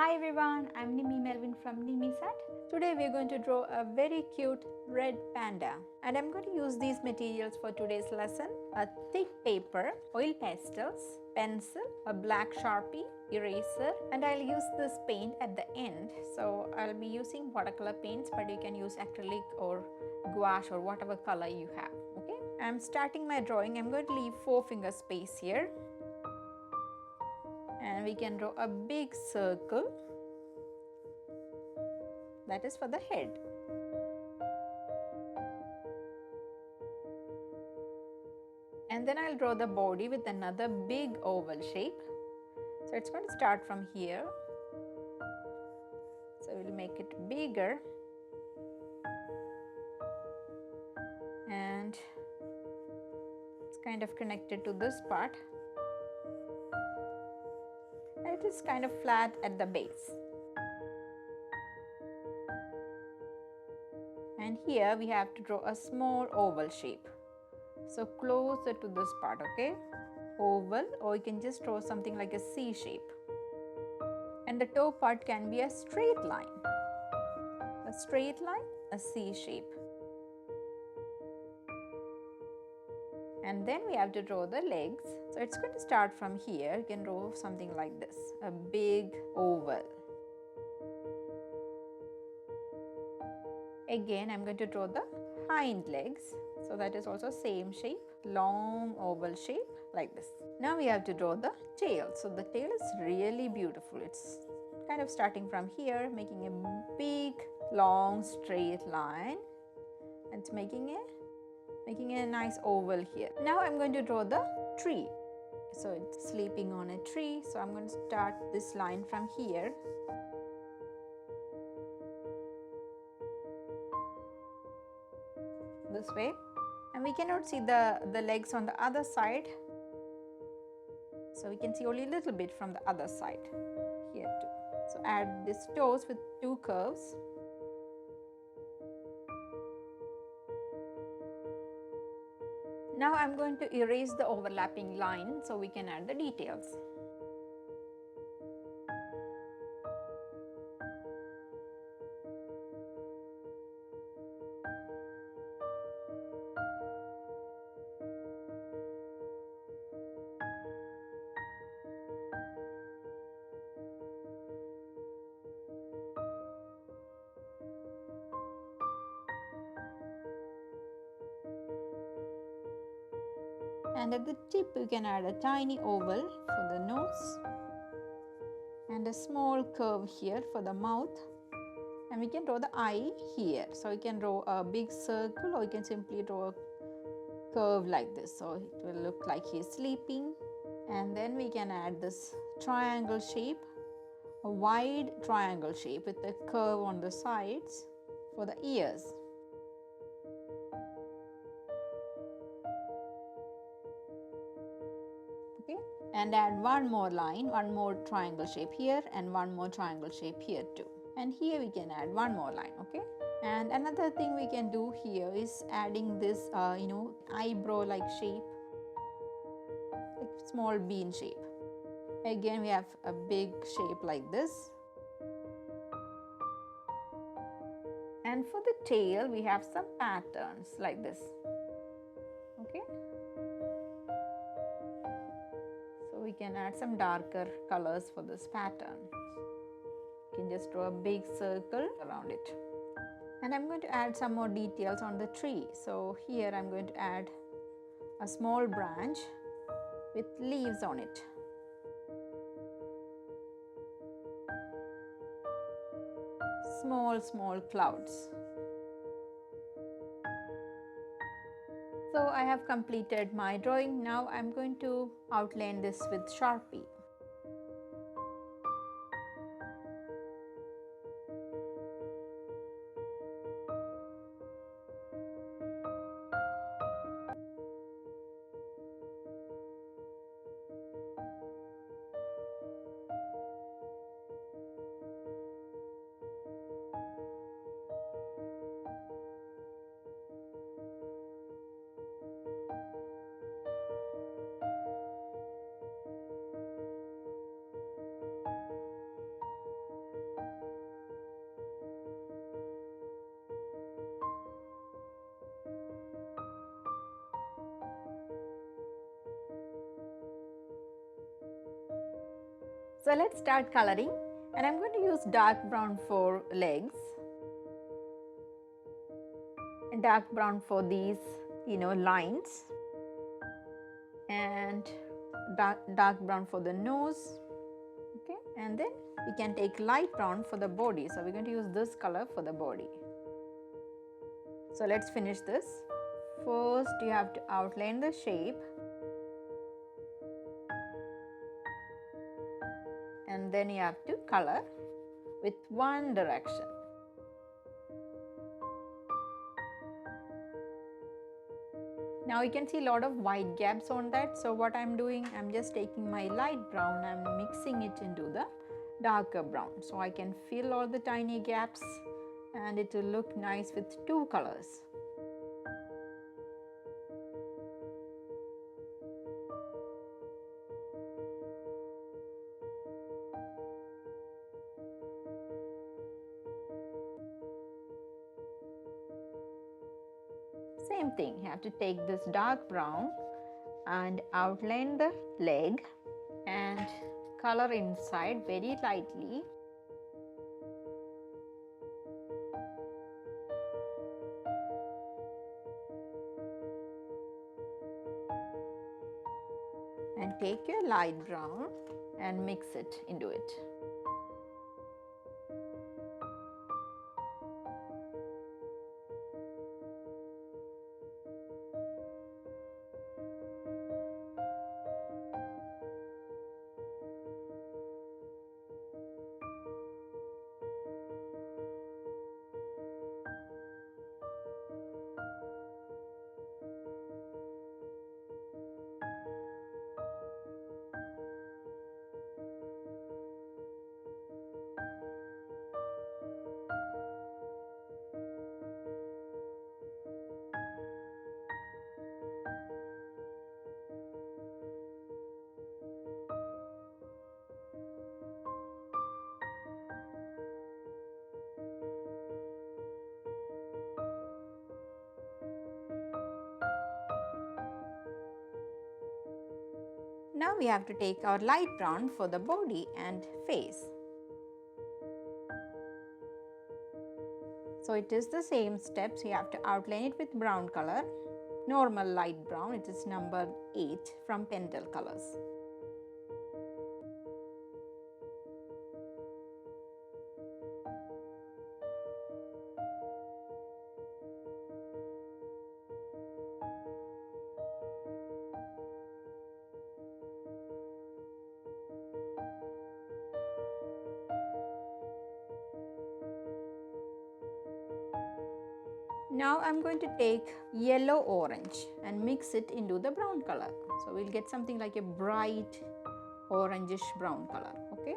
Hi everyone, I'm Nimi Melvin from Nimi's Art. Today we're going to draw a very cute red panda, and I'm going to use these materials for today's lesson: a thick paper, oil pastels, pencil, a black sharpie, eraser, and I'll use this paint at the end. So I'll be using watercolor paints, but you can use acrylic or gouache or whatever color you have. Okay, I'm starting my drawing. I'm going to leave 4 finger space here, and we can draw a big circle. That is for the head. And then I'll draw the body with another big oval shape. So it's going to start from here. So we'll make it bigger. And it's kind of connected to this part. And it is kind of flat at the base. And here we have to draw a small oval shape. So closer to this part, okay? Oval, or you can just draw something like a C shape. And the toe part can be a straight line. A straight line, a C shape. And then we have to draw the legs. So it's going to start from here. You can draw something like this, a big oval. Again, I'm going to draw the hind legs. So that is also same shape, long oval shape like this. Now we have to draw the tail. So the tail is really beautiful. It's kind of starting from here, making a big, long, straight line. And it's making a nice oval here. Now I'm going to draw the tree. So it's sleeping on a tree. So I'm going to start this line from here. This way. And we cannot see the legs on the other side. So we can see only a little bit from the other side here too. So add these toes with 2 curves. Now I'm going to erase the overlapping line so we can add the details. And at the tip you can add a tiny oval for the nose and a small curve here for the mouth, and we can draw the eye here. So you can draw a big circle, or you can simply draw a curve like this, so it will look like he is sleeping. And then we can add this triangle shape, a wide triangle shape with a curve on the sides for the ears. Okay, and add one more line, one more triangle shape here, and one more triangle shape here too. And here we can add one more line. Okay, and another thing we can do here is adding this eyebrow like shape, like small bean shape. Again we have a big shape like this. And for the tail we have some patterns like this. Okay, so we can add some darker colors for this pattern. You can just draw a big circle around it. And I'm going to add some more details on the tree. So here I'm going to add a small branch with leaves on it. Small clouds. So I have completed my drawing. Now I'm going to outline this with Sharpie. So let's start coloring, and I'm going to use dark brown for legs and dark brown for these lines, and dark brown for the nose. Okay, and then we can take light brown for the body. So we're going to use this color for the body. So let's finish this. First you have to outline the shape, and then you have to color with one direction. Now you can see a lot of white gaps on that. So what I'm doing, I'm just taking my light brown, I'm mixing it into the darker brown, so I can fill all the tiny gaps and it will look nice with two colors. Same thing, you have to take this dark brown and outline the leg and color inside very lightly. And take your light brown and mix it into it. Now we have to take our light brown for the body and face. So it is the same steps, you have to outline it with brown color, normal light brown, it is number 8 from Panda colors. Now I'm going to take yellow orange and mix it into the brown color. So we'll get something like a bright orangish brown color. Okay.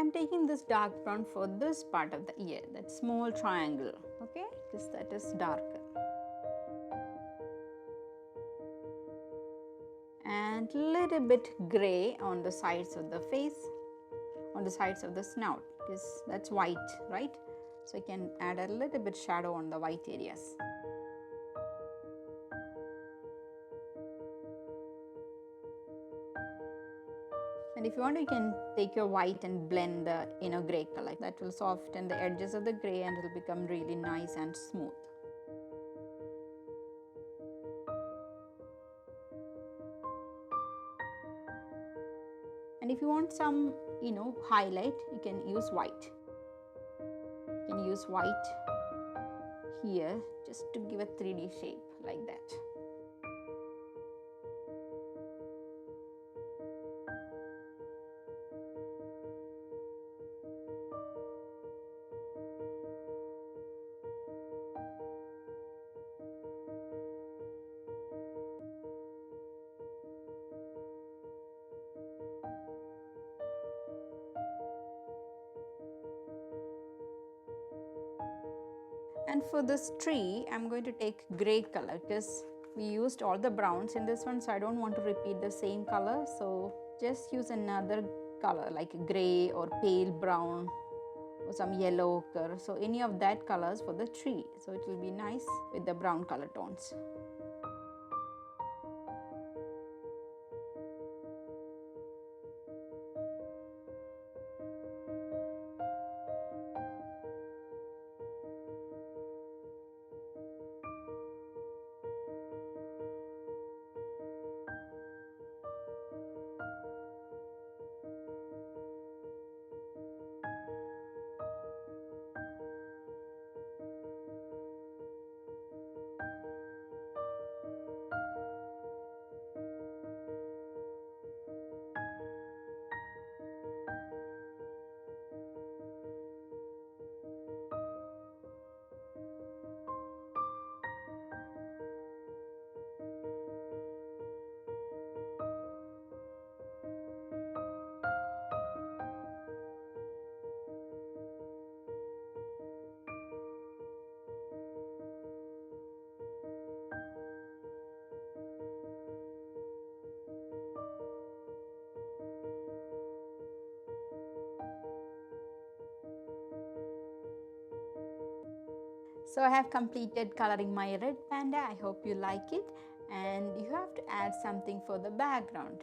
I'm taking this dark brown for this part of the ear, that small triangle, okay, because that is darker. And little bit gray on the sides of the face, on the sides of the snout, because that's white, right? So I can add a little bit shadow on the white areas. And if you want, you can take your white and blend the gray color. That will soften the edges of the gray and it will become really nice and smooth. And if you want some, highlight, you can use white. You can use white here just to give a 3D shape like that. And for this tree, I'm going to take gray color because we used all the browns in this one, so I don't want to repeat the same color. So just use another color like gray or pale brown or some yellow ochre. So any of that colors for the tree. So it will be nice with the brown color tones. So I have completed coloring my red panda. I hope you like it, and you have to add something for the background.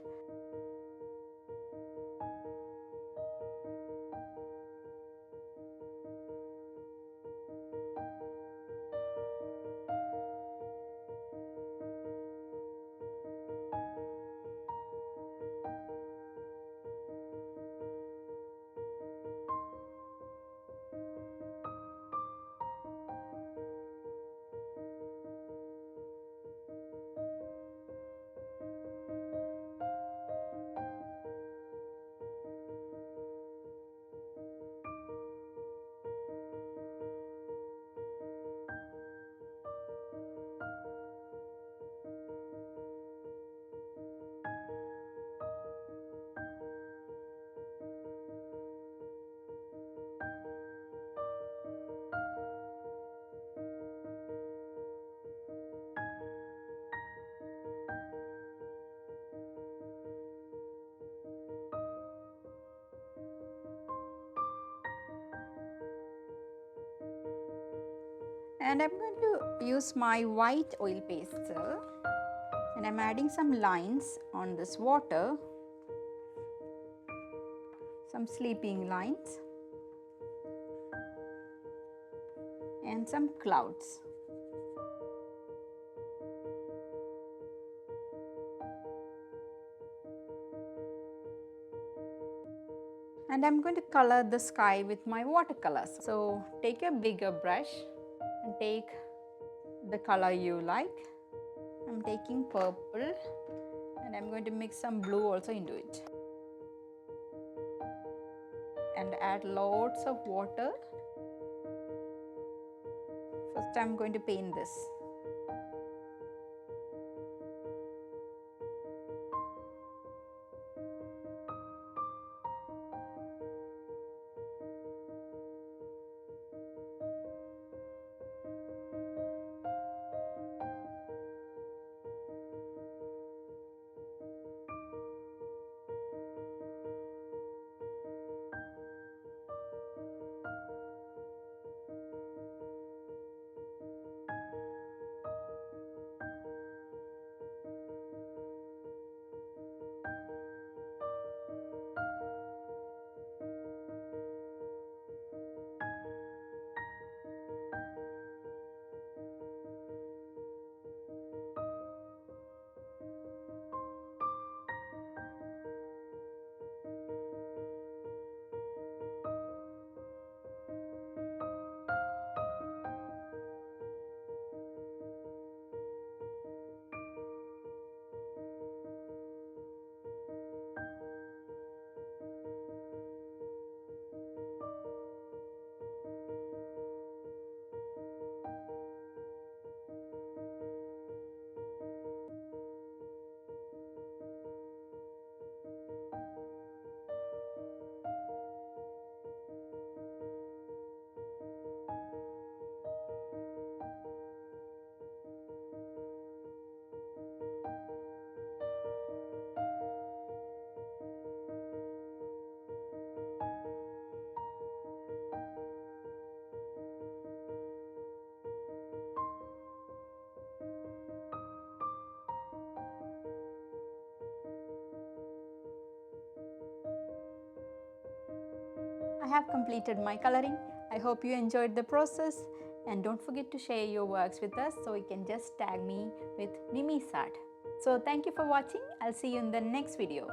And I'm going to use my white oil pastel, and I'm adding some lines on this water, some sleeping lines and some clouds. And I'm going to color the sky with my watercolors. So take a bigger brush and take the color you like. I'm taking purple and I'm going to mix some blue also into it. And add lots of water. First I'm going to paint this. I have completed my coloring. I hope you enjoyed the process, and don't forget to share your works with us, so you can just tag me with Mimi's Art. So thank you for watching. I'll see you in the next video.